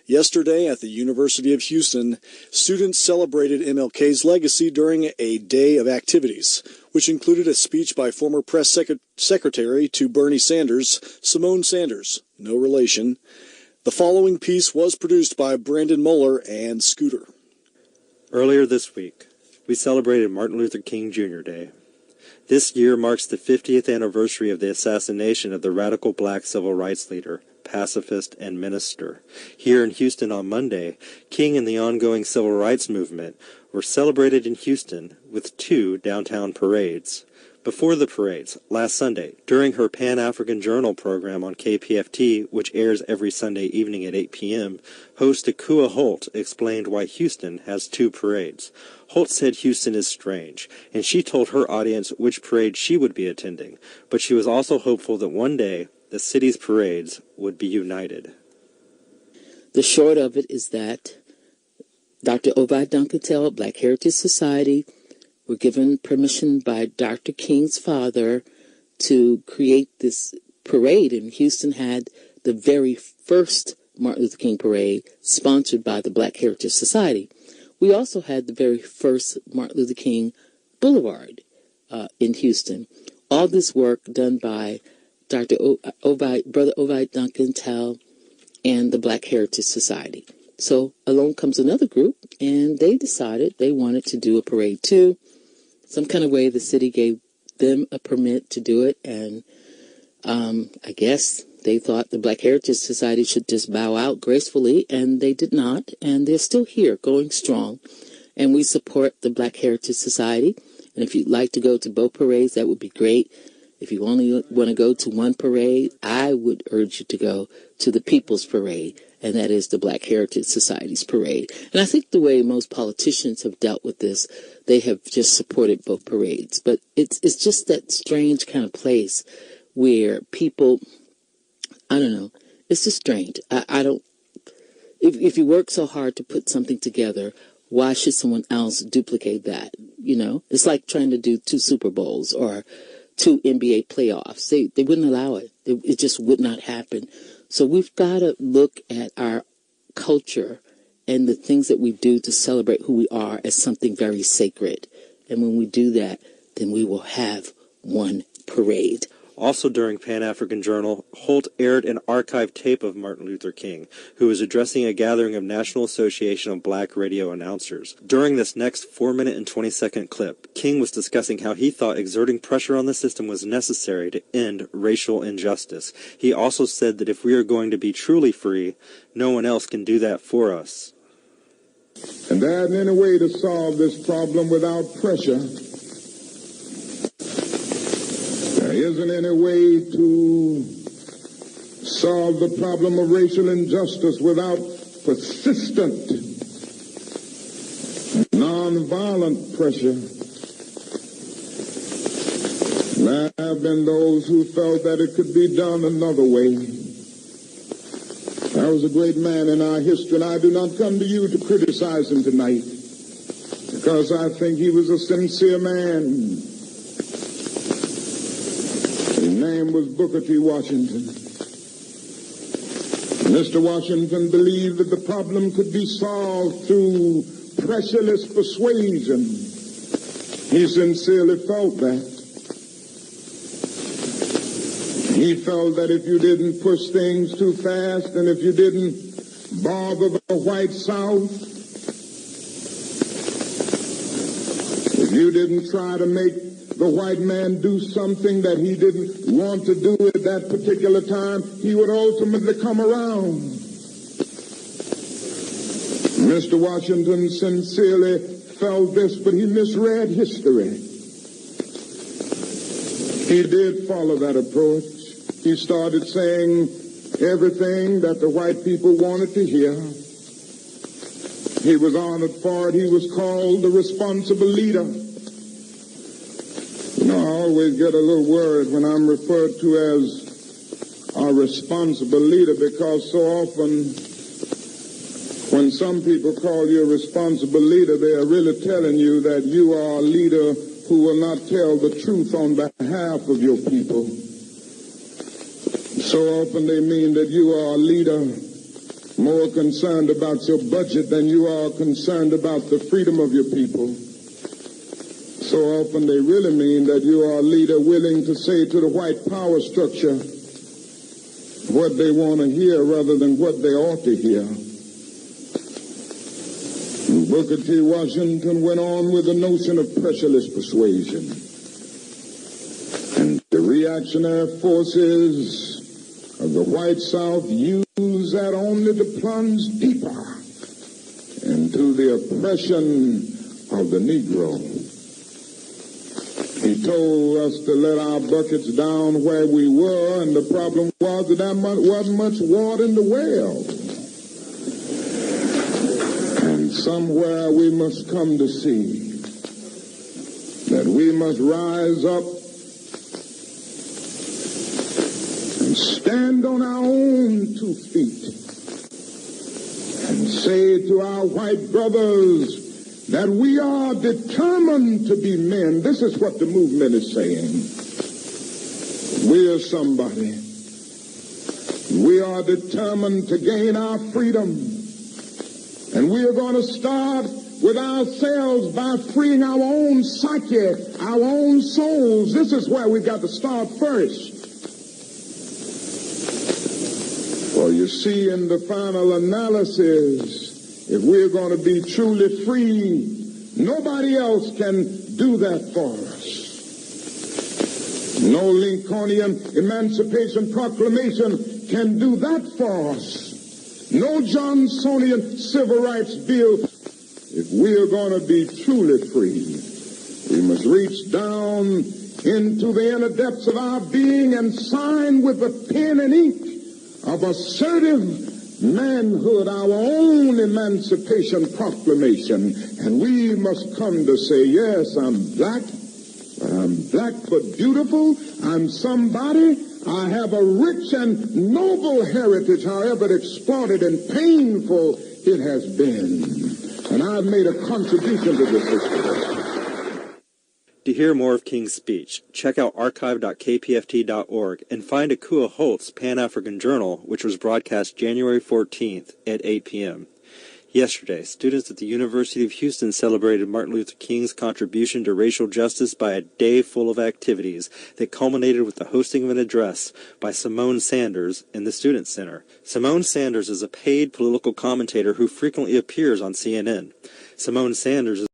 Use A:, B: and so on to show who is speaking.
A: Yesterday at the University of Houston, students celebrated MLK's legacy during a day of activities, which included a speech by former press secretary to Bernie Sanders, Simone Sanders, no relation. The following piece was produced by Brandon Mueller and Scooter.
B: Earlier this week, we celebrated Martin Luther King Jr. Day. This year marks the 50th anniversary of the assassination of the radical black civil rights leader, pacifist, and minister. Here in Houston on Monday, King and the ongoing civil rights movement were celebrated in Houston with 2 downtown parades. Before the parades, last Sunday, during her Pan-African Journal program on KPFT, which airs every Sunday evening at 8 p.m., host Akua Holt explained why Houston has 2 parades. Holt said Houston is strange, and she told her audience which parade she would be attending, but she was also hopeful that one day the city's parades would be united.
C: The short of it is that Dr. Ovi Duncantel, Black Heritage Society, were given permission by Dr. King's father to create this parade, and Houston had the very first Martin Luther King parade sponsored by the Black Heritage Society. We also had the very first Martin Luther King Boulevard in Houston. All this work done by Brother Ovi Duncantel and the Black Heritage Society. So along comes another group, and they decided they wanted to do a parade too. Some kind of way the city gave them a permit to do it, and I guess they thought the Black Heritage Society should just bow out gracefully, and they did not, and they're still here, going strong. And we support the Black Heritage Society, and if you'd like to go to both parades, that would be great. If you only want to go to one parade, I would urge you to go to the People's Parade, and that is the Black Heritage Society's parade. And I think the way most politicians have dealt with this, they have just supported both parades. But it's just that strange kind of place where people, I don't know, it's just strange. I don't, if you work so hard to put something together, why should someone else duplicate that? You know, it's like trying to do 2 Super Bowls or 2 NBA playoffs. They wouldn't allow it. It just would not happen. So we've got to look at our culture and the things that we do to celebrate who we are as something very sacred. And when we do that, then we will have one parade.
B: Also during Pan-African Journal, Holt aired an archived tape of Martin Luther King, who was addressing a gathering of National Association of Black Radio Announcers. During this next 4-minute and 20-second clip, King was discussing how he thought exerting pressure on the system was necessary to end racial injustice. He also said that if we are going to be truly free, no one else can do that for us.
D: And there isn't any way to solve this problem without pressure. There isn't any way to solve the problem of racial injustice without persistent, nonviolent pressure. There have been those who felt that it could be done another way. There was a great man in our history, and I do not come to you to criticize him tonight, because I think he was a sincere man. His name was Booker T. Washington. Mr. Washington believed that the problem could be solved through pressureless persuasion. He sincerely felt that. He felt that if you didn't push things too fast and if you didn't bother the white South, if you didn't try to make the white man do something that he didn't want to do at that particular time, he would ultimately come around. Mr. Washington sincerely felt this, but he misread history. He did follow that approach. He started saying everything that the white people wanted to hear. He was honored for it. He was called the responsible leader. You know, I always get a little worried when I'm referred to as a responsible leader, because so often when some people call you a responsible leader, they are really telling you that you are a leader who will not tell the truth on behalf of your people. So often they mean that you are a leader more concerned about your budget than you are concerned about the freedom of your people. So often they really mean that you are a leader willing to say to the white power structure what they want to hear rather than what they ought to hear. Booker T. Washington went on with the notion of pressureless persuasion. And the reactionary forces of the white South use that only to plunge deeper into the oppression of the Negro. He told us to let our buckets down where we were, and the problem was that there wasn't much water in the well. And somewhere we must come to see that we must rise up and stand on our own 2 feet and say to our white brothers that we are determined to be men. This is what the movement is saying. We are somebody. We are determined to gain our freedom. And we are going to start with ourselves by freeing our own psyche, our own souls. This is where we got to start first. For you see, in the final analysis, if we're going to be truly free, nobody else can do that for us. No Lincolnian Emancipation Proclamation can do that for us. No Johnsonian Civil Rights Bill. If we're going to be truly free, we must reach down into the inner depths of our being and sign with the pen and ink of assertive manhood, our own Emancipation Proclamation. And we must come to say, yes, I'm black, but I'm black but beautiful. I'm somebody. I have a rich and noble heritage, however exploited and painful it has been. And I've made a contribution to this history.
B: To hear more of King's speech, check out archive.kpft.org and find Akua Holt's Pan-African Journal, which was broadcast January 14th at 8 p.m. Yesterday, students at the University of Houston celebrated Martin Luther King's contribution to racial justice by a day full of activities that culminated with the hosting of an address by Simone Sanders in the Student Center. Simone Sanders is a paid political commentator who frequently appears on CNN. Simone Sanders is